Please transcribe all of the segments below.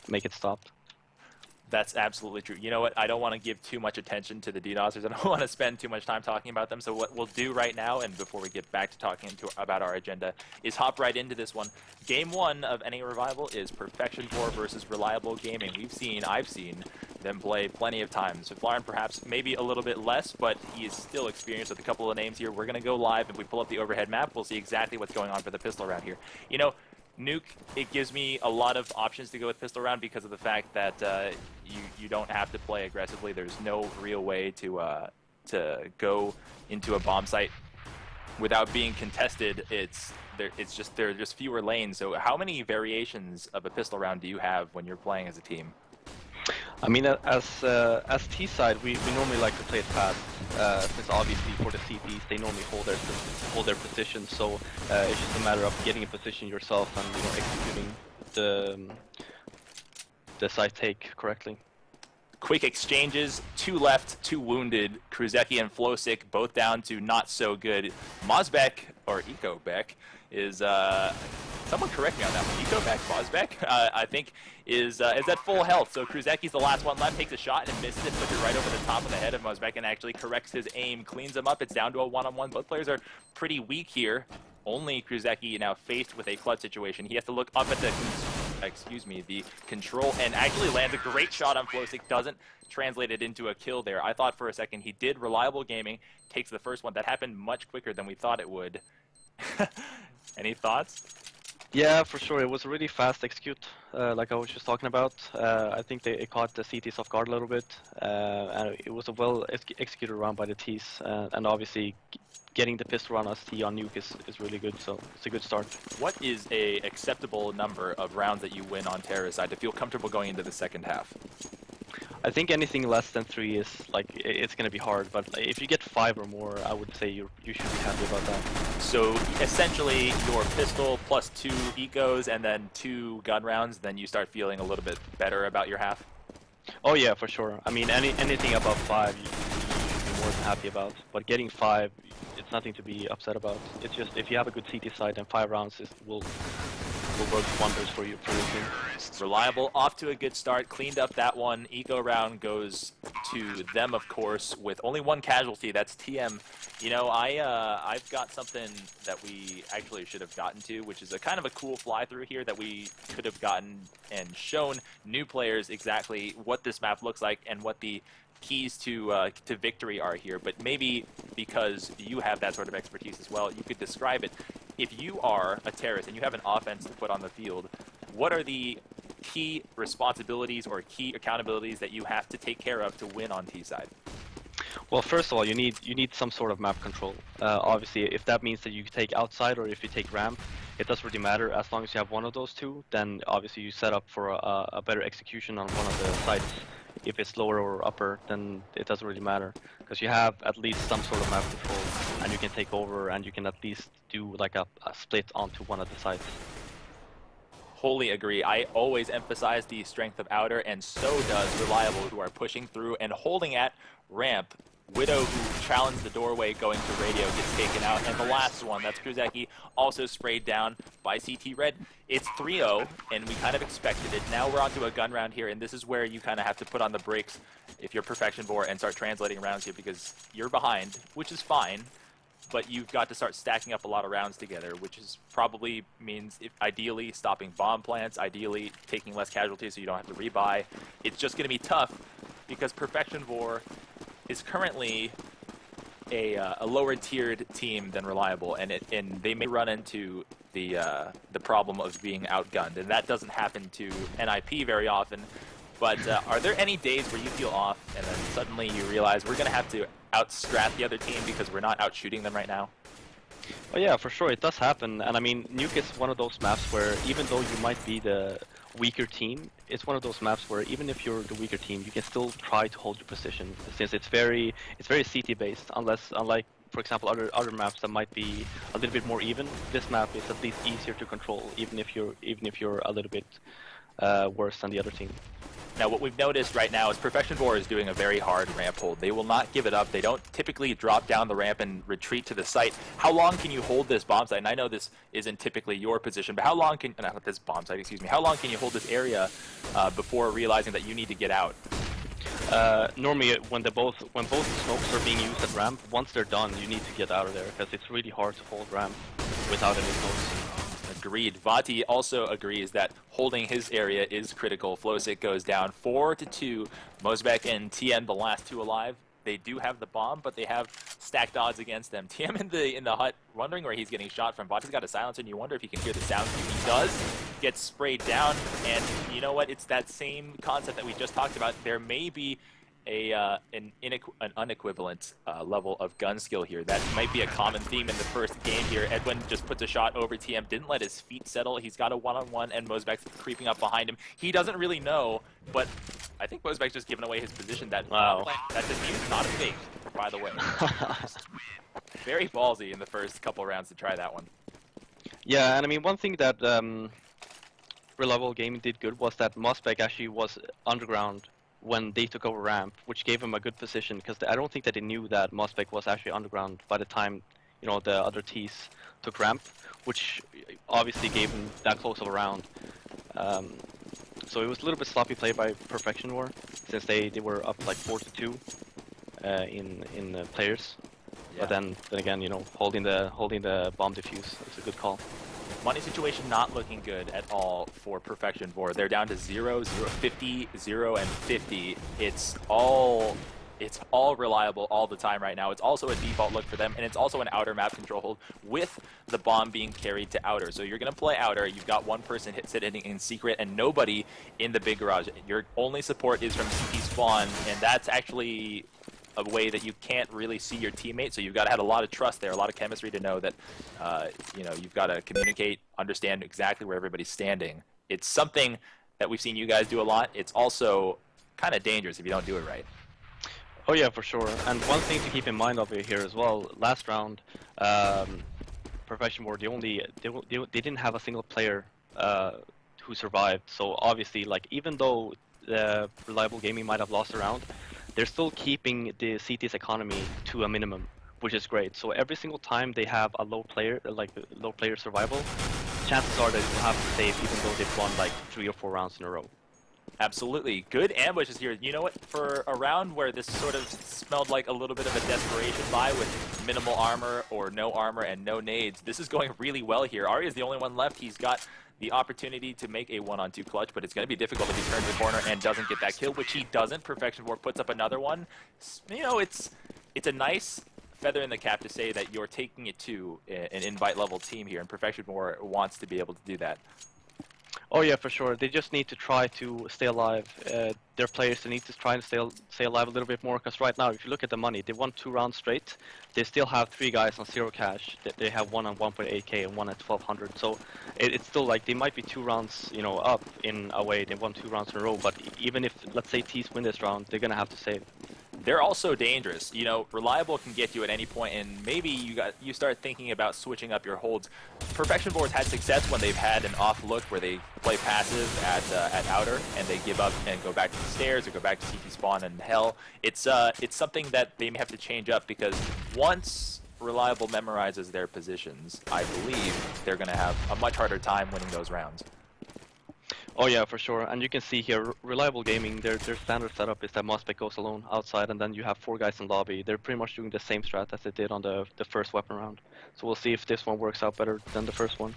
make it stop. That's absolutely true. You know what? I don't want to give too much attention to the DDoSers. I don't want to spend too much time talking about them. So what we'll do right now, and before we get back to talking about our agenda, is hop right into this one. Game 1 of NA Revival is Perfectionvore versus Reliable Gaming. I've seen them play plenty of times. Fifflaren perhaps maybe a little bit less, but he is still experienced with a couple of names here. We're going to go live. If we pull up the overhead map, we'll see exactly what's going on for the pistol round here. You know, Nuke, it gives me a lot of options to go with pistol round because of the fact that you don't have to play aggressively. There's no real way to go into a bomb site without being contested. There are just fewer lanes. So how many variations of a pistol round do you have when you're playing as a team? I mean, as T side, we normally like to play it fast, since obviously for the CTs they normally hold their position. So it's just a matter of getting a position yourself and executing the site take correctly. Quick exchanges, 2 left, 2 wounded. Kruzeki and Flosick both down to not so good. Mozbek, or Ecobek, is, someone correct me on that one. Ecobek, Mozbek, I think, is at full health. So Kruzeki's the last one left, takes a shot and misses it, puts it right over the top of the head of Mozbek and actually corrects his aim, cleans him up. It's down to a one-on-one. Both players are pretty weak here. Only Kruzeki now faced with a clutch situation. He has to look up at the control and actually lands a great shot on Flosick. Doesn't translate it into a kill there. I thought for a second he did. Reliable Gaming takes the first one. That happened much quicker than we thought it would. Any thoughts? Yeah, for sure. It was a really fast execute, like I was just talking about. I think it caught the CTs off guard a little bit, and it was a well executed round by the Ts, and obviously getting the pistol round as T on Nuke is really good, so it's a good start. What is a acceptable number of rounds that you win on Terra's side to feel comfortable going into the second half? I think anything less than 3 is it's going to be hard, but if you get 5 or more, I would say you should be happy about that. So essentially, your pistol plus 2 ecos and then 2 gun rounds, then you start feeling a little bit better about your half. Oh yeah, for sure. I mean, anything above 5, you should be more than happy about. But getting 5, it's nothing to be upset about. It's just if you have a good CT side, then 5 rounds will work wonders for your team. Reliable off to a good start, cleaned up that one. Eco round goes to them, of course, with only 1 casualty. That's TM. You know, I've got something that we actually should have gotten to, which is a kind of a cool fly through here that we could have gotten and shown new players exactly what this map looks like and what the keys to victory are here. But maybe because you have that sort of expertise as well, you could describe it. If you are a terrorist and you have an offense to put on the field, what are the key responsibilities or key accountabilities that you have to take care of to win on T side? Well, first of all, you need some sort of map control. Obviously, if that means that you take outside or if you take ramp, it doesn't really matter. As long as you have one of those two, then obviously you set up for a better execution on one of the sites. If it's lower or upper, then it doesn't really matter because you have at least some sort of map control, and you can take over and you can at least do like a split onto one of the sites. Wholly agree. I always emphasize the strength of outer, and so does Reliable, who are pushing through and holding at ramp. Widow, who challenged the doorway going to radio, gets taken out. And the last one, that's Kruzeki, also sprayed down by CT Red. It's 3-0, and we kind of expected it. Now we're onto a gun round here, and this is where you kind of have to put on the brakes if you're Perfectionvore and start translating rounds here, because you're behind, which is fine. But you've got to start stacking up a lot of rounds together, which is probably means ideally stopping bomb plants, ideally taking less casualties so you don't have to rebuy. It's just going to be tough because Perfectionvore is currently a lower tiered team than Reliable, and they may run into the problem of being outgunned, and that doesn't happen to NIP very often. But are there any days where you feel off and then suddenly you realize we're going to have to outstrat the other team because we're not outshooting them right now? Oh yeah, for sure, it does happen. And I mean, Nuke is one of those maps where even though you might be the weaker team, it's one of those maps where even if you're the weaker team, you can still try to hold your position, since it's very CT based. Unlike, for example, other maps that might be a little bit more even, this map is at least easier to control, even if you're a little bit worse than the other team. Now, what we've noticed right now is Perfectionvore is doing a very hard ramp hold. They will not give it up. They don't typically drop down the ramp and retreat to the site. How long can you hold this bomb site? And I know this isn't typically your position, but how long can, not this bomb site, excuse me, how long can you hold this area before realizing that you need to get out? Normally, when both smokes are being used at ramp, once they're done, you need to get out of there because it's really hard to hold ramp without any smokes. Agreed. Vati also agrees that holding his area is critical. Flowsick goes down 4-2. Mosbeck and TM, the last two alive. They do have the bomb, but they have stacked odds against them. TM in the hut, wondering where he's getting shot from. Vati's got a silencer, and you wonder if he can hear the sound cue. He does. Gets sprayed down, and you know what? It's that same concept that we just talked about. There may be an unequivalent level of gun skill here. That might be a common theme in the first game here. Edwin just puts a shot over TM, didn't let his feet settle. He's got a one-on-one, and Mosbeck's creeping up behind him. He doesn't really know, but I think Mosbeck's just given away his position. That that defuse is not a fake, by the way. Very ballsy in the first couple rounds to try that one. Yeah, and I mean, one thing that Reliable Gaming did good was that Mosbeck actually was underground when they took over ramp, which gave him a good position, because I don't think that they knew that Mosbeck was actually underground by the time, you know, the other T's took ramp, which obviously gave him that close of a round. So it was a little bit sloppy play by Perfectionvore, since they were up like 4-2 in players. Yeah. But then again, you know, holding the bomb defuse is a good call. Money situation not looking good at all for Perfectionvore. They're down to 0, 0, 50, 0, and 50. It's all reliable all the time right now. It's also a default look for them, and it's also an outer map control hold with the bomb being carried to outer. So you're going to play outer. You've got one person sitting in secret and nobody in the big garage. Your only support is from CT spawn, and that's actually a way that you can't really see your teammate, so you've got to have a lot of trust there, a lot of chemistry to know that, you know, you've got to communicate, understand exactly where everybody's standing. It's something that we've seen you guys do a lot. It's also kind of dangerous if you don't do it right. Oh yeah, for sure. And one thing to keep in mind over here as well, last round, Perfectionvore, they didn't have a single player who survived. So obviously, like, even though Reliable Gaming might have lost a round, they're still keeping the CT's economy to a minimum, which is great. So every single time they have a low player survival, chances are that they'll have to save, even though they've won like 3 or 4 rounds in a row. Absolutely. Good ambushes here. You know what? For a round where this sort of smelled like a little bit of a desperation buy with minimal armor or no armor and no nades, this is going really well here. Ari is the only one left. He's got the opportunity to make a 1-on-2 clutch, but it's going to be difficult if he turns the corner and doesn't get that kill, which he doesn't. Perfectionvore puts up another one. You know, it's a nice feather in the cap to say that you're taking it to an invite level team here, and Perfectionvore wants to be able to do that. Oh yeah, for sure. They just need to try to stay alive. Their players, they need to try and stay alive a little bit more, because right now, if you look at the money, they won 2 rounds straight. They still have 3 guys on 0 cash. They have one on 1.8k and one at 1200. So it's still like they might be 2 rounds, you know, up in a way. They won 2 rounds in a row. But even if, let's say, T's win this round, they're gonna have to save. They're also dangerous. You know, Reliable can get you at any point, and maybe you start thinking about switching up your holds. Perfectionvore's had success when they've had an off look where they play passive at outer and they give up and go back to the stairs or go back to CT spawn and hell. It's something that they may have to change up, because once Reliable memorizes their positions, I believe they're going to have a much harder time winning those rounds. Oh yeah, for sure. And you can see here, Reliable Gaming, their standard setup is that Mosbeck goes alone outside, and then you have 4 guys in lobby. They're pretty much doing the same strat as they did on the first weapon round. So we'll see if this one works out better than the first one.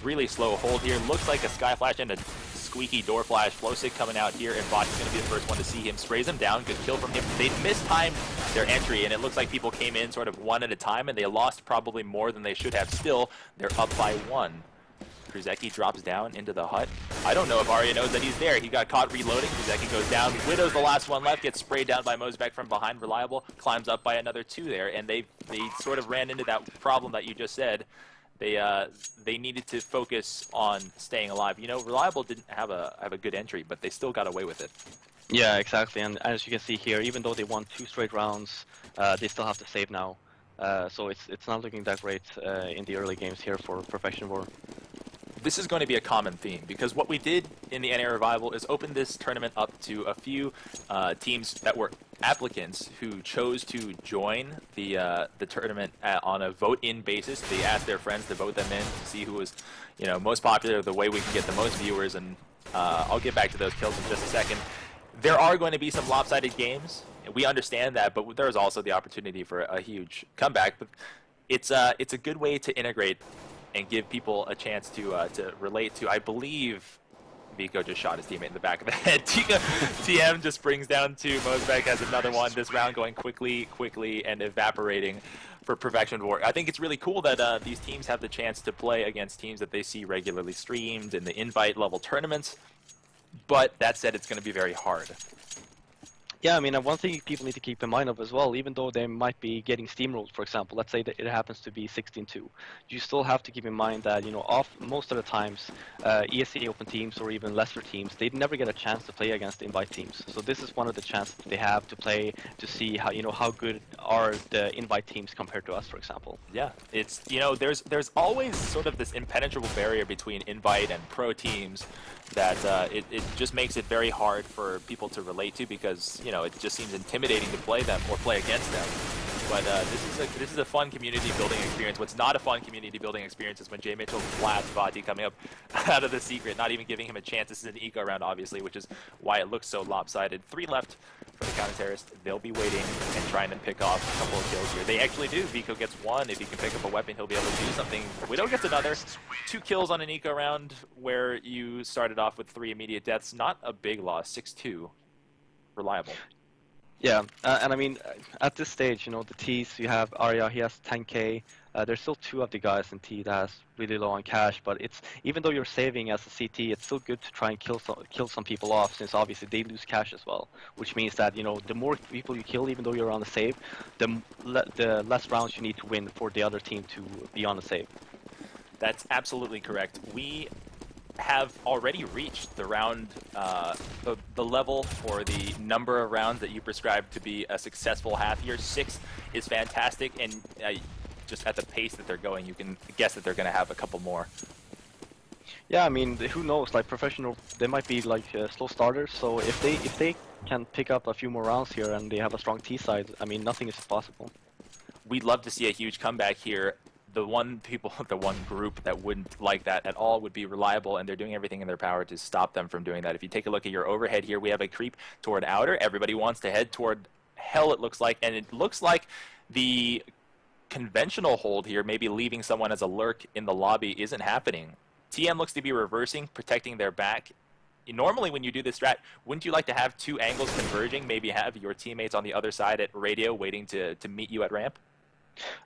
Really slow hold here. Looks like a sky flash and a squeaky door flash. Flowsick coming out here, and Bot's going to be the first one to see him. Sprays him down. Good kill from him. They mistimed their entry, and it looks like people came in sort of one at a time, and they lost probably more than they should have. Still, they're up by 1. Kruzeki drops down into the hut. I don't know if Arya knows that he's there. He got caught reloading. Kruzeki goes down. Widow's the last one left. Gets sprayed down by Mosbeck from behind. Reliable climbs up by another 2 there, and they sort of ran into that problem that you just said. They needed to focus on staying alive. You know, Reliable didn't have a good entry, but they still got away with it. Yeah, exactly. And as you can see here, even though they won 2 straight rounds, they still have to save now. So it's not looking that great in the early games here for Perfectionvore. This is going to be a common theme because what we did in the NA Revival is open this tournament up to a few teams that were applicants who chose to join the tournament on a vote-in basis. They asked their friends to vote them in to see who was, most popular, the way we can get the most viewers. And I'll get back to those kills in just a second. There are going to be some lopsided games. We understand that, but there's also the opportunity for a huge comeback. But it's a good way to integrate and give people a chance to relate to. I believe Vico just shot his teammate in the back of the head. TM just brings down 2. Mosbeck has another one. This round going quickly, and evaporating for Perfectionvore. I think it's really cool that these teams have the chance to play against teams that they see regularly streamed in the invite level tournaments. But that said, it's going to be very hard. Yeah, I mean, one thing people need to keep in mind of as well, even though they might be getting steamrolled, for example, let's say that it happens to be 16-2, you still have to keep in mind that, most of the times, ESC Open teams or even lesser teams, they never get a chance to play against invite teams. So this is one of the chances they have to play to see how, how good are the invite teams compared to us, for example. Yeah, it's, there's always sort of this impenetrable barrier between invite and pro teams that it just makes it very hard for people to relate to because, it just seems intimidating to play them or play against them. But this is a fun community building experience. What's not a fun community building experience is when Jay Mitchell blasts Vati coming up out of the secret, not even giving him a chance. This is an eco round, obviously, which is why it looks so lopsided. 3 left for the counter-terrorist. They'll be waiting and trying to pick off a couple of kills here. They actually do. Vico gets 1. If he can pick up a weapon, he'll be able to do something. Widow gets another. 2 kills on an eco round where you started off with 3 immediate deaths. Not a big loss. 6-2. Reliable. Yeah, and I mean, at this stage, the T's, you have Arya, he has 10k. There's still 2 of the guys in T that has really low on cash, but it's even though you're saving as a CT, it's still good to try and kill some people off, since obviously they lose cash as well. Which means that the more people you kill, even though you're on the save, the less rounds you need to win for the other team to be on the save. That's absolutely correct. We have already reached the round, the level or the number of rounds that you prescribe to be a successful half year. 6 is fantastic, and just at the pace that they're going, you can guess that they're going to have a couple more. Yeah, I mean, who knows? Like professional, they might be like slow starters. So if they can pick up a few more rounds here and they have a strong T side, I mean, nothing is impossible. We'd love to see a huge comeback here. The one group that wouldn't like that at all would be Reliable, and they're doing everything in their power to stop them from doing that. If you take a look at your overhead here, we have a creep toward Outer. Everybody wants to head toward Hell, it looks like, and it looks like the conventional hold here, maybe leaving someone as a lurk in the lobby, isn't happening. TM looks to be reversing, protecting their back. Normally when you do this strat, wouldn't you like to have 2 angles converging, maybe have your teammates on the other side at radio waiting to meet you at ramp?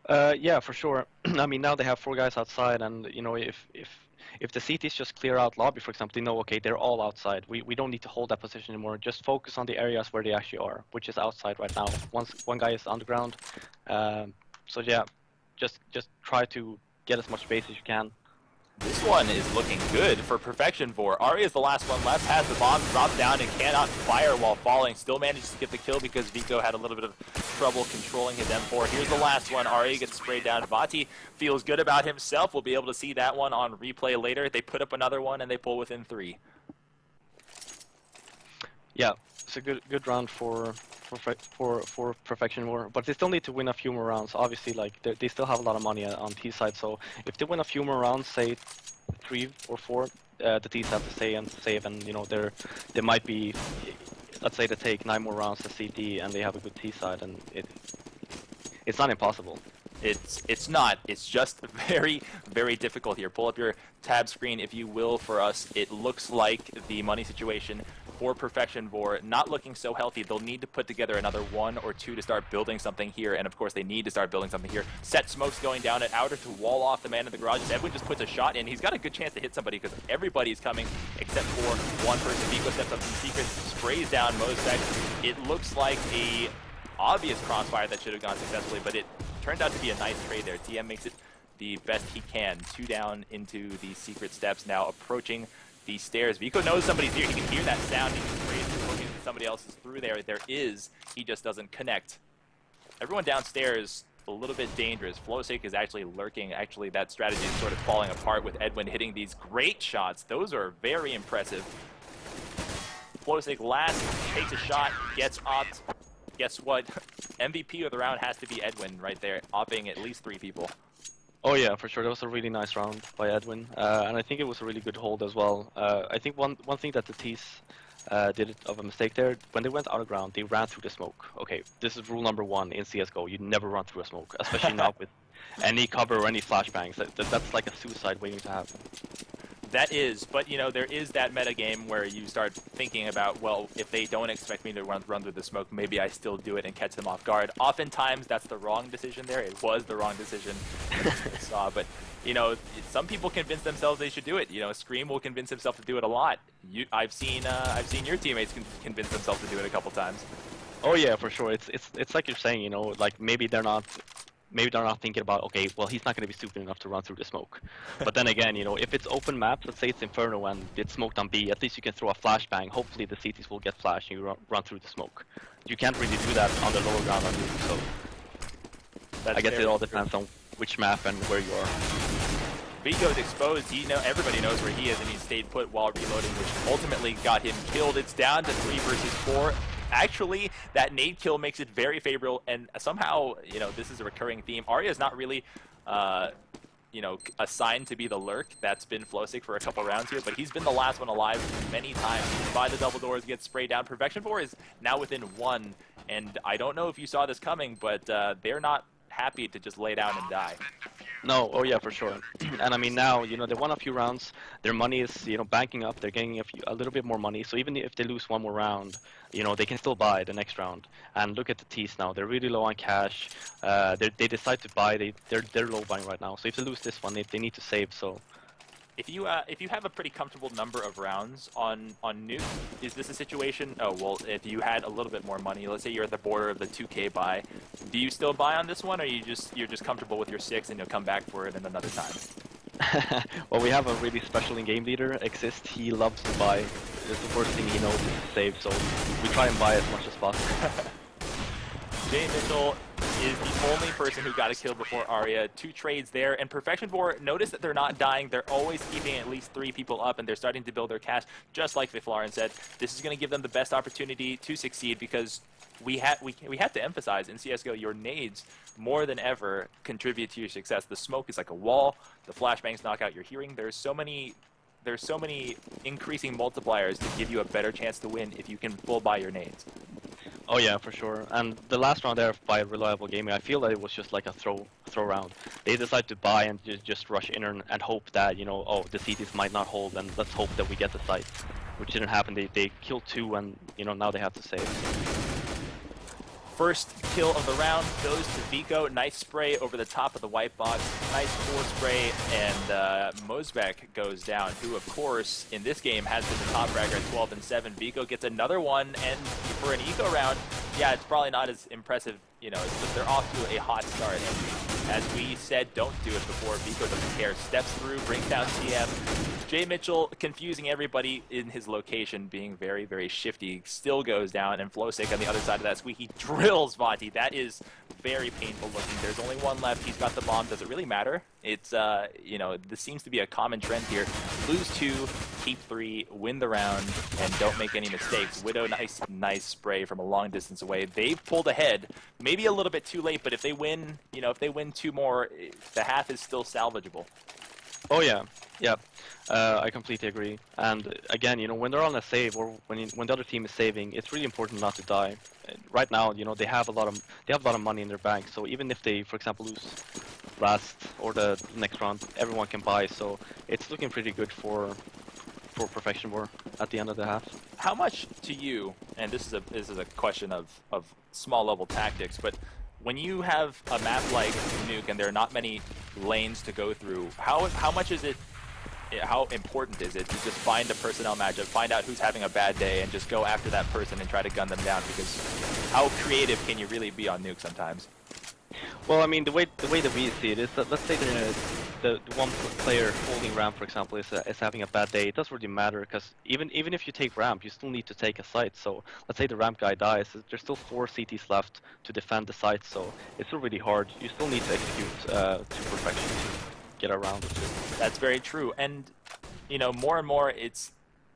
Yeah, for sure. I mean, now they have 4 guys outside, and if the CTs just clear out lobby, for example, they know, okay, they're all outside. We don't need to hold that position anymore. Just focus on the areas where they actually are, which is outside right now. One guy is underground. So yeah, just try to get as much space as you can. This one is looking good for Perfectionvore. Ari is the last one left, has the bomb dropped down and cannot fire while falling. Still manages to get the kill because Vico had a little bit of trouble controlling his M4. Here's the last one. Ari gets sprayed down. Vati feels good about himself. We'll be able to see that one on replay later. They put up another one and they pull within 3. Yeah, it's a good round for Perfectionvore, but they still need to win a few more rounds. Obviously, like they still have a lot of money on T side, so if they win a few more rounds, say 3 or 4, the T's have to stay and save, and they might be, let's say they take 9 more rounds to CD and they have a good T side, and it's not impossible. It's not. It's just very, very difficult here. Pull up your tab screen, if you will, for us. It looks like the money situation for Perfectionvore not looking so healthy. They'll need to put together another 1 or 2 to start building something here, and of course they need to start building something here. Set smokes going down at Outer to wall off the man in the garage. Edwin just puts a shot in. He's got a good chance to hit somebody because everybody's coming except for one person. Vico steps up in secret, sprays down Mosbeck. It looks like a obvious crossfire that should have gone successfully, but it turned out to be a nice trade there. TM makes it the best he can. 2 down into the secret steps, now approaching the stairs. Vico knows somebody's here. He can hear that sound. He can sprays looking at somebody else is through there. There is. He just doesn't connect. Everyone downstairs a little bit dangerous. Flowsick is actually lurking. Actually, that strategy is sort of falling apart with Edwin hitting these great shots. Those are very impressive. Flowsick last, takes a shot, gets opt. Guess what? MVP of the round has to be Edwin right there, opping at least 3 people. Oh yeah, for sure. That was a really nice round by Edwin, and I think it was a really good hold as well. I think one thing that the T's did of a mistake there, when they went out of ground, they ran through the smoke. Okay, this is rule number 1 in CSGO. You never run through a smoke, especially not with any cover or any flashbangs. That's like a suicide waiting to happen. That is, but you know, there is that meta game where you start thinking about, well, if they don't expect me to run through the smoke, maybe I still do it and catch them off guard. Oftentimes, that's the wrong decision there. It was the wrong decision, saw, but you know, some people convince themselves they should do it. You know, Scream will convince himself to do it a lot. I've seen your teammates convince themselves to do it a couple times. Oh yeah, for sure. It's like you're saying, you know, like maybe they're not thinking about, okay, well, he's not going to be stupid enough to run through the smoke. But then again, you know, if it's open map, let's say it's Inferno and it's smoked on B, at least you can throw a flashbang. Hopefully the CTs will get flashed and you run through the smoke. You can't really do that on the lower ground on Nuke, so I guess it all depends on which map and where you are. Vico's exposed. Everybody knows where he is, and he stayed put while reloading, which ultimately got him killed. It's down to 3 versus 4. Actually, that nade kill makes it very favorable, and somehow, you know, this is a recurring theme. Arya is not really, you know, assigned to be the lurk. That's been Flowsick for a couple rounds here, but he's been the last one alive many times. By the double doors, gets sprayed down. Perfectionvore is now within 1, and I don't know if you saw this coming, but they're not happy to just lay down and die. No, oh yeah, for sure. And I mean now, you know, they won a few rounds. Their money is, you know, banking up. They're getting a little bit more money. So even if they lose one more round, you know, they can still buy the next round. And look at the T's now. They're really low on cash. They decide to buy. They're low buying right now. So if they lose this one, they need to save. So if you have a pretty comfortable number of rounds on Nuke, is this a situation? Oh well, if you had a little bit more money, let's say you're at the border of the 2K buy, do you still buy on this one, or you're just comfortable with your 6 and you'll come back for it in another time? Well, we have a really special in-game leader, Exist. He loves to buy. It's the first thing he knows is to save, so we try and buy as much as possible. Jay Mitchell is the only person who got a kill before Arya. 2 trades there, and Perfectionvore, notice that they're not dying. They're always keeping at least 3 people up, and they're starting to build their cash, just like Fifflaren said. This is going to give them the best opportunity to succeed, because we have to emphasize in CSGO, your nades more than ever contribute to your success. The smoke is like a wall. The flashbangs knock out your hearing. There's so many increasing multipliers to give you a better chance to win if you can full buy your nades. Oh yeah, for sure. And the last round there by Reliable Gaming, I feel that it was just like a throw round. They decided to buy and just rush in and hope that, you know, oh, the CTs might not hold, and let's hope that we get the site, which didn't happen. They killed 2, and you know now they have to save. First kill of the round goes to Vico. Nice spray over the top of the white box. Nice 4 spray, and Mosbeck goes down, who, of course, in this game has been the top fragger at 12-7. Vico gets another one, and for an eco round, yeah, it's probably not as impressive, you know, but they're off to a hot start. And as we said, don't do it before. Vico doesn't care. Steps through, brings down TM. Jay Mitchell confusing everybody in his location, being very, very shifty, still goes down, and Flowsick on the other side of that squeaky drills Vati. That is very painful looking. There's only one left. He's got the bomb. Does it really matter? It's, you know, this seems to be a common trend here. Lose 2, keep 3, win the round, and don't make any mistakes. Widow, nice spray from a long distance away. They've pulled ahead, maybe a little bit too late, but if they win, you know, if they win 2 more, the half is still salvageable. Oh yeah, yeah, I completely agree. And again, you know, when they're on a save or when the other team is saving, it's really important not to die. Right now, you know, they have a lot of money in their bank. So even if they, for example, lose last or the next round, everyone can buy. So it's looking pretty good for Perfectionvore at the end of the half. How much to you? And this is a question of small level tactics, but when you have a map like Nuke and there are not many lanes to go through, how much is it, how important is it to just find a personnel matchup, find out who's having a bad day, and just go after that person and try to gun them down? Because how creative can you really be on Nuke sometimes? Well, I mean, the way that we see it is that, let's say the one player holding ramp, for example, is having a bad day, it doesn't really matter because even if you take ramp, you still need to take a site. So let's say the ramp guy dies, there's still 4 CTs left to defend the site. So it's still really hard. You still need to execute to perfection to get around it. That's very true. And you know, more and more,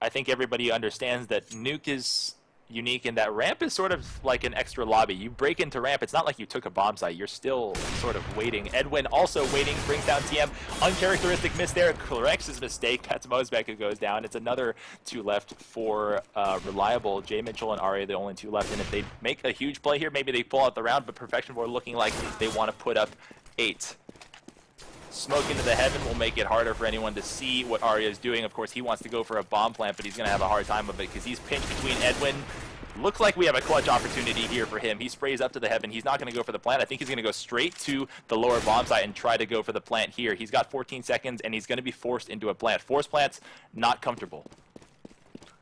I think everybody understands that Nuke is unique in that ramp is sort of like an extra lobby. You break into ramp, it's not like you took a bomb site. You're still sort of waiting. Edwin also waiting, brings down TM. Uncharacteristic miss there, corrects his mistake. That's Mosbeck who goes down. It's another 2 left for Reliable. Jay Mitchell and Arya, the only 2 left. And if they make a huge play here, maybe they pull out the round, but Perfectionvore looking like they want to put up 8. Smoke into the heaven will make it harder for anyone to see what Arya is doing. Of course, he wants to go for a bomb plant, but he's going to have a hard time of it because he's pinched between Edwin. Looks like we have a clutch opportunity here for him. He sprays up to the heaven. He's not going to go for the plant. I think he's going to go straight to the lower bomb site and try to go for the plant here. He's got 14 seconds, and he's going to be forced into a plant. Force plants, not comfortable.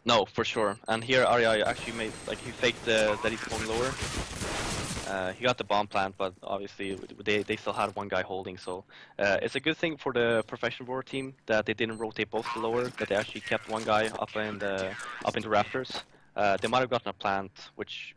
No, for sure. And here Arya actually made, like, he faked that he's going lower. He got the bomb plant, but obviously they still had 1 guy holding, so it's a good thing for the Perfectionvore team that they didn't rotate both to lower, that they actually kept 1 guy up in the rafters. They might have gotten a plant, which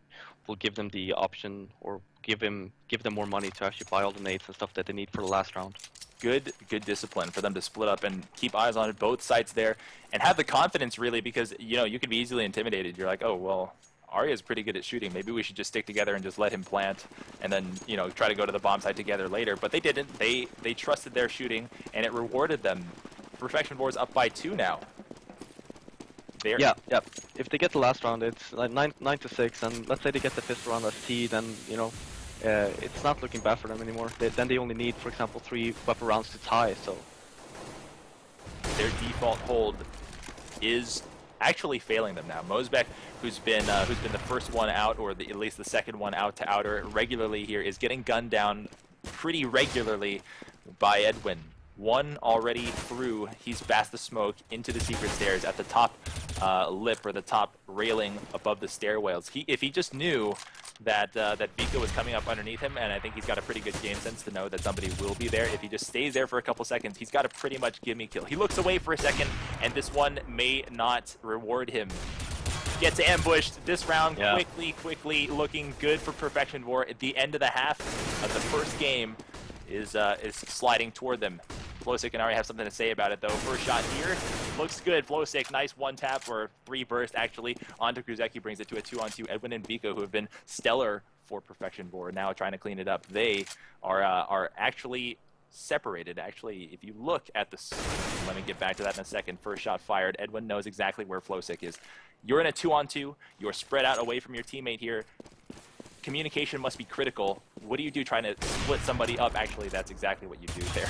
will give them the option, or give them more money to actually buy all the nades and stuff that they need for the last round. Good discipline for them to split up and keep eyes on both sides there, and have the confidence really, because you know you could be easily intimidated. You're like, oh well, Arya's pretty good at shooting. Maybe we should just stick together and just let him plant, and then you know try to go to the bomb site together later. But they didn't. They trusted their shooting, and it rewarded them. Perfectionvore's up by 2 now. Yeah. If they get the last round, it's like 9-6, and let's say they get the 5th round as T, then you know it's not looking bad for them anymore. Then they only need, for example, 3 weapon rounds to tie. So their default hold is actually failing them now. Mosbeck, who's been the first one out, or at least the second one out to outer regularly here, is getting gunned down pretty regularly by Edwin. 1 already through. He's past the smoke into the secret stairs at the top lip, or the top railing above the stairwells. If he just knew that Vika was coming up underneath him, and I think he's got a pretty good game sense to know that somebody will be there. If he just stays there for a couple seconds, he's got a pretty much gimme kill. He looks away for a second, and this one may not reward him. Gets ambushed this round. Yeah. Quickly looking good for Perfectionvore. At the end of the half of the first game is sliding toward them. Flowsick and Ari have something to say about it, though. First shot here looks good. Flowsick, nice 1-tap, or 3 burst, actually, onto Kruzeki, brings it to a 2-on-2. Edwin and Viko, who have been stellar for Perfectionvore, now trying to clean it up. They are actually separated. Actually, if you look at this, let me get back to that in a second. First shot fired. Edwin knows exactly where Flowsick is. You're in a 2-on-2. You're spread out away from your teammate here. Communication must be critical. What do you do trying to split somebody up? Actually, that's exactly what you do there.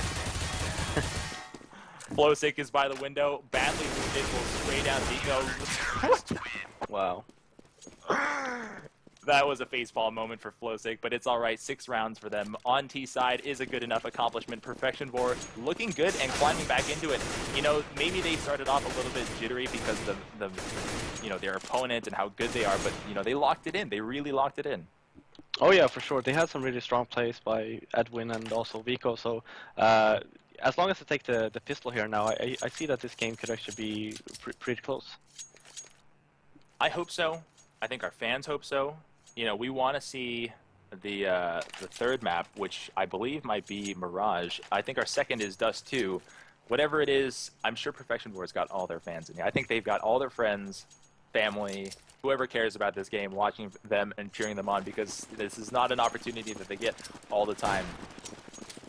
Flowsick is by the window, badly wounded, will spray down Viko. wow. That was a facepalm moment for Flowsick, but it's alright. 6 rounds for them. On T side is a good enough accomplishment. Perfectionvore looking good and climbing back into it. You know, maybe they started off a little bit jittery because of you know, their opponent and how good they are, but you know, they locked it in. They really locked it in. Oh yeah, for sure. They had some really strong plays by Edwin and also Viko, so as long as they take the pistol here now, I see that this game could actually be pretty close. I hope so. I think our fans hope so. You know, we want to see the third map, which I believe might be Mirage. I think our second is Dust 2. Whatever it is, I'm sure Perfectionvore's got all their fans in here. I think they've got all their friends, family, whoever cares about this game, watching them and cheering them on, because this is not an opportunity that they get all the time.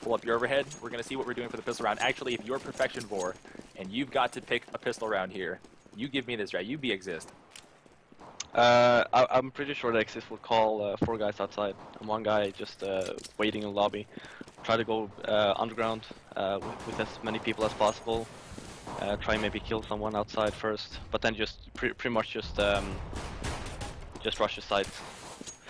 Pull up your overhead. We're going to see what we're doing for the pistol round. Actually, if you're Perfectionvore and you've got to pick a pistol round here, you give me this, right? You be Exist. I'm pretty sure that Exist will call 4 guys outside and 1 guy just waiting in the lobby. Try to go underground with as many people as possible. Try and maybe kill someone outside first, but then just pretty much just rush the site.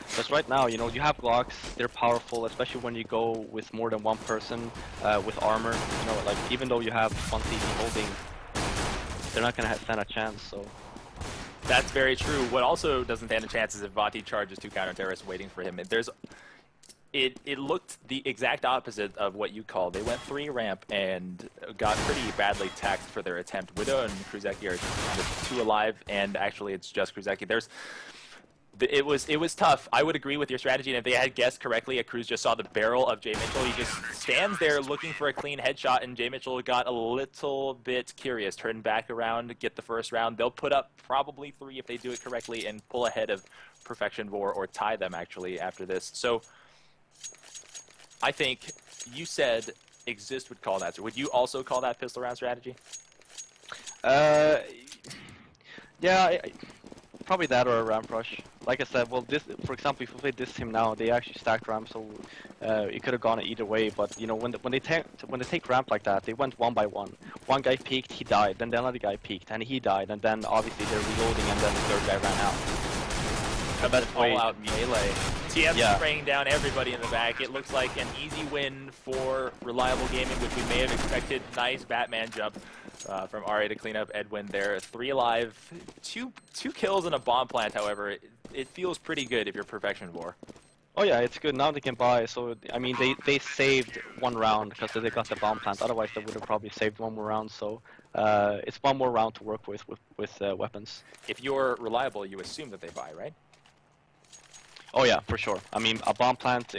Because right now, you know, you have Glocks, they're powerful, especially when you go with more than 1 person with armor. You know, like, even though you have 1 CT holding, they're not going to stand a chance, so... That's very true. What also doesn't stand a chance is if Vati charges 2 counter-terrorists waiting for him. It looked the exact opposite of what you called. They went 3 ramp and got pretty badly taxed for their attempt. Widow and Kruzeki are the 2 alive, and actually it's just Kruzeki. It was tough. I would agree with your strategy, and if they had guessed correctly, Cruz just saw the barrel of Jay Mitchell. He just stands there looking for a clean headshot, and Jay Mitchell got a little bit curious, turned back around, get the first round. They'll put up probably 3 if they do it correctly and pull ahead of Perfectionvore, or tie them actually after this. So I think you said Exist would call that. So would you also call that pistol round strategy? Yeah, probably that or a ramp rush. Like I said, well, this, for example, if we play this team now, they actually stacked ramp, so it could have gone either way. But you know, when they take ramp like that, they went 1 by 1. One guy peeked, he died. Then the other guy peeked, and he died. And then obviously they're reloading, and then the third guy ran out. That's all-out melee. TM spraying down everybody in the back. It looks like an easy win for Reliable Gaming, which we may have expected. Nice Batman jump from RA to clean up Edwin there. 3 alive, two kills and a bomb plant, however. It feels pretty good if you're Perfectionvore. Oh yeah, it's good. Now they can buy, so I mean they saved 1 round because they got the bomb plant. Otherwise they would have probably saved 1 more round, so it's 1 more round to work with weapons. If you're Reliable, you assume that they buy, right? Oh yeah, for sure. I mean, a bomb plant,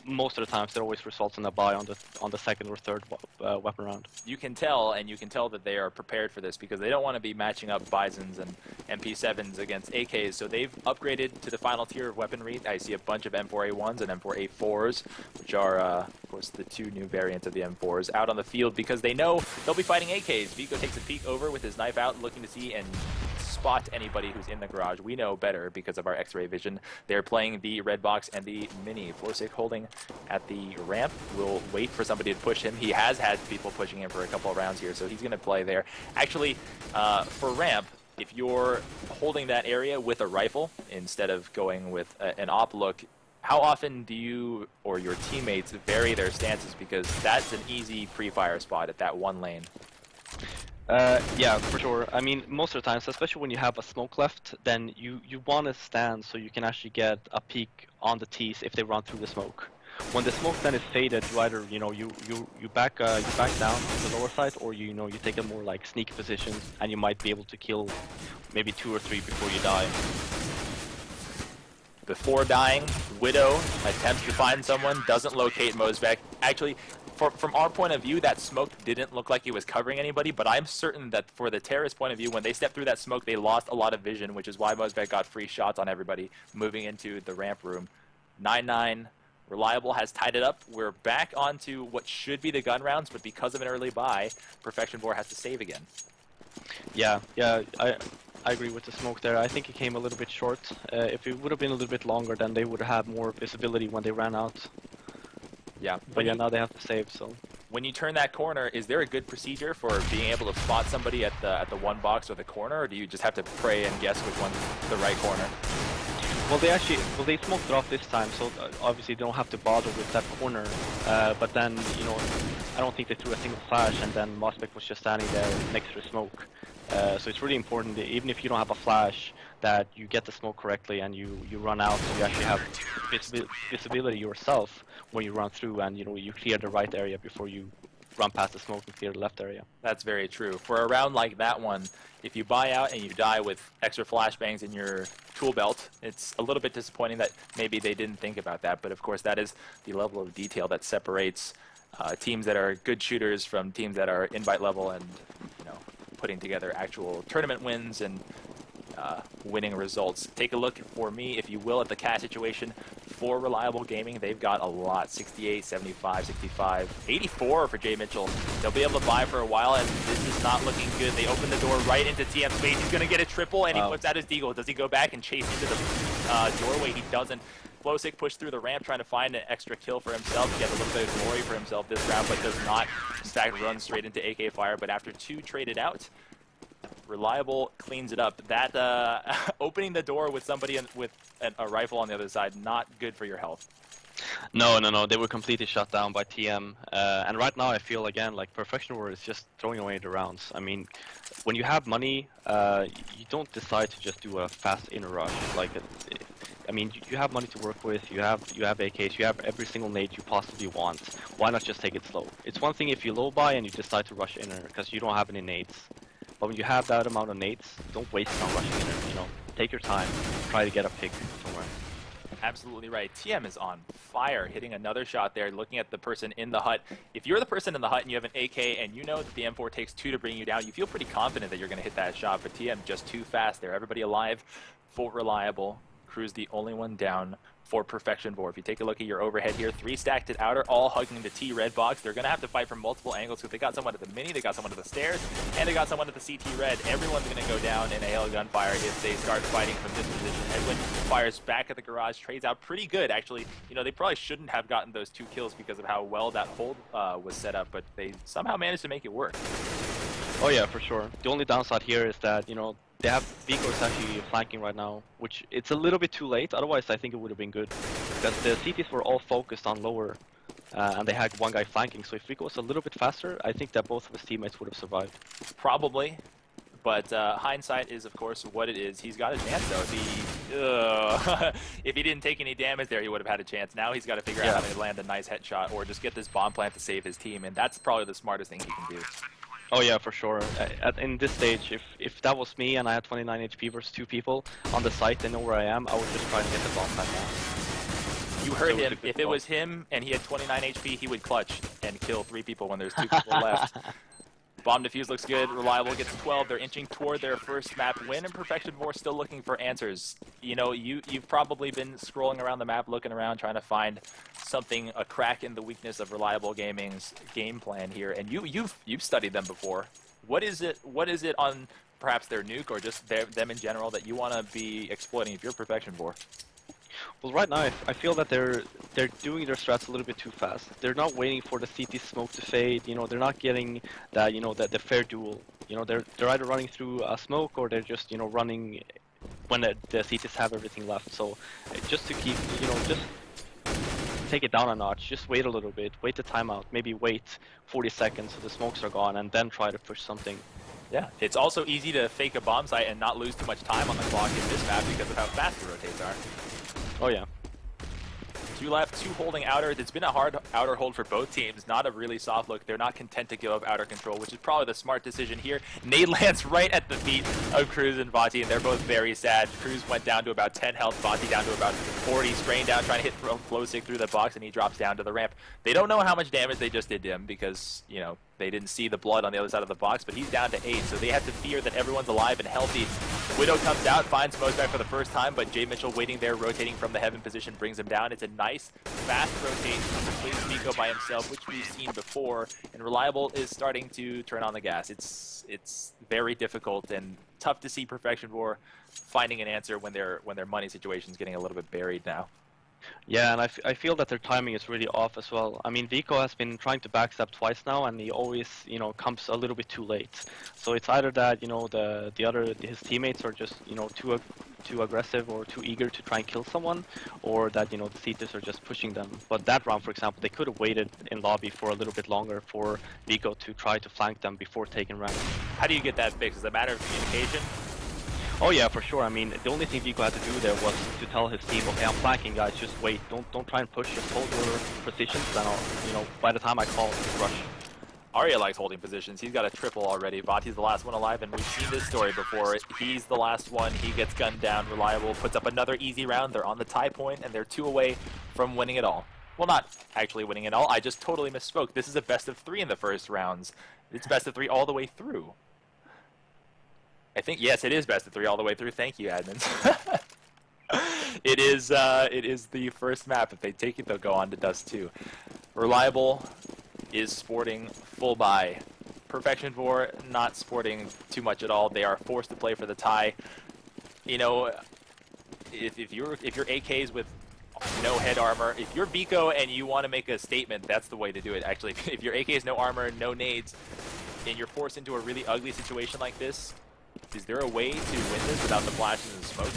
most of the times, it always results in a buy on the second or third weapon round. You can tell, and you can tell that they are prepared for this because they don't want to be matching up Bisons and MP7s against AKs, so they've upgraded to the final tier of weaponry. I see a bunch of M4A1s and M4A4s, which are, of course, the 2 new variants of the M4s, out on the field because they know they'll be fighting AKs. Vico takes a peek over with his knife out, looking to see and spot anybody who's in the garage. We know better because of our X-ray vision. They're playing the red box and the mini. Florsic holding at the ramp. We'll wait for somebody to push him. He has had people pushing him for a couple of rounds here, so he's going to play there. Actually, for ramp, if you're holding that area with a rifle instead of going with an op look, how often do you or your teammates vary their stances? Because that's an easy pre-fire spot at that 1 lane. Yeah, for sure. I mean, most of the times, especially when you have a smoke left, then you want to stand so you can actually get a peek on the T's if they run through the smoke. When the smoke then is faded, you either you back down to the lower side, or you take a more like sneak position, and you might be able to kill maybe 2 or 3 before you die. Before dying, Widow attempts to find someone, doesn't locate Mosbeck. Actually, from our point of view, that smoke didn't look like it was covering anybody, but I'm certain that for the terrorist point of view, when they stepped through that smoke, they lost a lot of vision, which is why Mosbeck got free shots on everybody moving into the ramp room. 9-9, Reliable has tied it up. We're back onto what should be the gun rounds, but because of an early buy, Perfectionvore has to save again. Yeah, I agree with the smoke there. I think it came a little bit short. If it would have been a little bit longer, then they would have more visibility when they ran out. Yeah, but yeah, now they have to save. So when you turn that corner, is there a good procedure for being able to spot somebody at the 1 box or the corner, or do you just have to pray and guess which one's the right corner? Well, they smoked it off this time, so obviously they don't have to bother with that corner. But then, I don't think they threw a single flash, and then Mosbeck was just standing there next to the smoke. So it's really important, even if you don't have a flash, that you get the smoke correctly and you run out, so you actually have visibility yourself when you run through, and you clear the right area before you run past the smoke and clear the left area. That's very true. For a round like that one, if you buy out and you die with extra flashbangs in your tool belt, it's a little bit disappointing that maybe they didn't think about that, but of course that is the level of detail that separates teams that are good shooters from teams that are invite level and putting together actual tournament wins and winning results. Take a look for me, if you will, at the cash situation for Reliable Gaming. They've got a lot: 68, 75, 65, 84 for Jay Mitchell. They'll be able to buy for a while, and this is not looking good. They open the door right into TM space. He's going to get a triple, and he puts out his deagle. Does he go back and chase into the doorway? He doesn't. Flowsick pushed through the ramp trying to find an extra kill for himself, get a little bit of glory for himself this round, but does not, in fact, run straight into AK fire. But after 2 traded out, Reliable cleans it up. That opening the door with somebody with a rifle on the other side, not good for your health. No, they were completely shut down by TM. And right now I feel, again, like Perfectionvore is just throwing away the rounds. I mean, when you have money, you don't decide to just do a fast inner rush. Like, I mean, you have money to work with, you have AKs, you have every single nade you possibly want. Why not just take it slow? It's one thing if you low buy and you decide to rush inner because you don't have any nades. But when you have that amount of nades, don't waste it on rushing inner, you know. Take your time, try to get a pick somewhere. Absolutely right. TM is on fire, hitting another shot there, looking at the person in the hut. If you're the person in the hut and you have an AK and you know that the M4 takes 2 to bring you down, you feel pretty confident that you're going to hit that shot, but TM just too fast there. Everybody alive, full reliable. Crew's the only one down for Perfectionvore. If you take a look at your overhead here, 3 stacked at outer, all hugging the T red box. They're going to have to fight from multiple angles because they got someone at the mini, they got someone at the stairs, and they got someone at the CT red. Everyone's going to go down in a hail of gunfire if they start fighting from this position. Edwin fires back at the garage, trades out pretty good. Actually, you know, they probably shouldn't have gotten those 2 kills because of how well that hold was set up, but they somehow managed to make it work. Oh yeah, for sure. The only downside here is that, you know, they have Vico is actually flanking right now, which it's a little bit too late. Otherwise, I think it would have been good because the CTs were all focused on lower, and they had one guy flanking. So if Vico was a little bit faster, I think that both of his teammates would have survived. Probably, but hindsight is, of course, what it is. He's got a chance though. If he didn't take any damage there, he would have had a chance. Now he's got to figure out how to land a nice headshot or just get this bomb plant to save his team, and that's probably the smartest thing he can do. Oh yeah, for sure. In this stage, if that was me and I had 29 HP versus 2 people on the site, they know where I am, I would just try to get the bomb plant now. You heard him. If it was him and he had 29 HP, he would clutch and kill 3 people when there's 2 people left. Bomb defuse looks good. Reliable gets 12. They're inching toward their first map win, and Perfectionvore still looking for answers. You know, you've probably been scrolling around the map, looking around, trying to find something, a crack in the weakness of Reliable Gaming's game plan here, and you've studied them before. What is it on perhaps their nuke or just them in general that you want to be exploiting if you're Perfectionvore? Well, right now I feel that they're doing their strats a little bit too fast. They're not waiting for the CT smoke to fade. You know, they're not getting that, you know, the fair duel. You know, they're either running through a smoke or they're just, you know, running when the CTs have everything left. So just to keep, you know, just take it down a notch. Just wait a little bit. Wait the timeout. Maybe wait 40 seconds so the smokes are gone, and then try to push something. Yeah, it's also easy to fake a bomb site and not lose too much time on the clock in this map because of how fast the rotates are. Oh yeah. 2 left, 2 holding outer. It's been a hard outer hold for both teams. Not a really soft look. They're not content to give up outer control, which is probably the smart decision here. Nade lands right at the feet of Cruz and Vati, and they're both very sad. Cruz went down to about 10 health, Vati down to about 40, spraying down, trying to hit flow stick through the box, and he drops down to the ramp. They don't know how much damage they just did to him because, you know, they didn't see the blood on the other side of the box, but he's down to 8, so they have to fear that everyone's alive and healthy. Widow comes out, finds Mosback for the first time, but Jay Mitchell waiting there, rotating from the heaven position, brings him down. It's a nice, fast rotate, replaces Nico by himself, which we've seen before, and Reliable is starting to turn on the gas. It's very difficult and tough to see Perfectionvore finding an answer when their money situation is getting a little bit buried now. Yeah, and I feel that their timing is really off as well. I mean, Vico has been trying to backstep twice now, and he always, you know, comes a little bit too late. So it's either that, you know, his teammates are just, you know, too aggressive or too eager to try and kill someone, or that, you know, the CTs are just pushing them. But that round, for example, they could have waited in lobby for a little bit longer for Vico to try to flank them before taking round. How do you get that fixed? Is it a matter of communication? Oh yeah, for sure. I mean, the only thing Vico had to do there was to tell his team, okay, I'm flanking, guys, just wait. Don't try and push, just hold your positions, then I'll, you know, by the time I call, just rush. Arya likes holding positions. He's got a triple already. Vati's the last one alive, and we've seen this story before. He's the last one. He gets gunned down. Reliable puts up another easy round. They're on the tie point, and they're 2 away from winning it all. Well, not actually winning it all. I just totally misspoke. This is a best of 3 in the first rounds. It's best of 3 all the way through. I think, yes, it is best of 3 all the way through. Thank you, admins. It is the first map. If they take it, they'll go on to Dust 2. Reliable is sporting full buy. Perfectionvore not sporting too much at all. They are forced to play for the tie. You know, if you're AKs with no head armor, if you're Vico and you want to make a statement, that's the way to do it. Actually, if your AK is no armor, no nades, and you're forced into a really ugly situation like this, is there a way to win this without the flashes and smoke?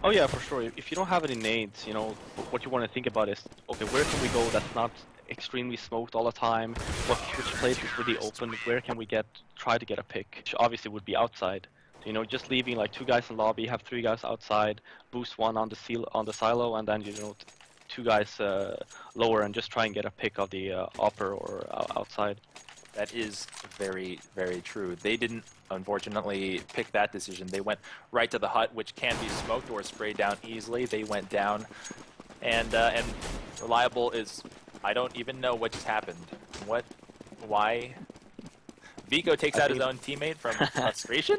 Oh yeah, for sure. If you don't have any nades, you know, what you want to think about is, okay, where can we go that's not extremely smoked all the time? Which place is really open? Where can we try to get a pick? Which obviously would be outside. You know, just leaving like 2 guys in lobby, have 3 guys outside, boost 1 on the silo, and then you know 2 guys lower, and just try and get a pick of the upper or outside. That is very, very true. They didn't, unfortunately, pick that decision. They went right to the hut, which can be smoked or sprayed down easily. They went down, and Reliable is, I don't even know what just happened. What? Why? Vico takes out his own teammate from frustration?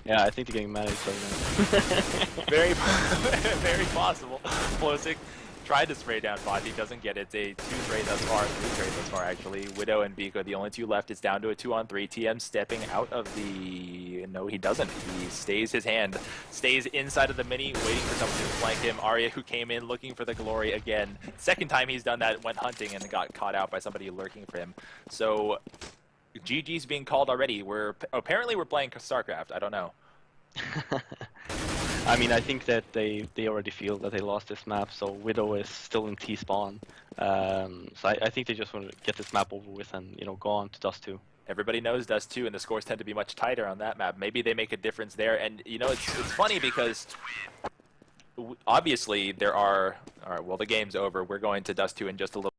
Yeah, I think they're getting mad at each other. Very, very possible. Plosic tried to spray down Bot. He doesn't get it. It's a 2 trade thus far. 3 trade thus far, actually. Widow and Vico, the only 2 left. It's down to a 2-on-3. TM stepping out of the... No, he doesn't. He stays his hand. Stays inside of the mini, waiting for someone to flank him. Arya, who came in looking for the glory again. Second time he's done that, went hunting and got caught out by somebody lurking for him. So, GG's being called already. Apparently we're playing StarCraft. I don't know. I mean, I think that they already feel that they lost this map, so Widow is still in T-spawn. So I think they just want to get this map over with and, you know, go on to Dust 2. Everybody knows Dust 2, and the scores tend to be much tighter on that map. Maybe they make a difference there. And, you know, it's funny because obviously there are... All right, well, the game's over. We're going to Dust 2 in just a little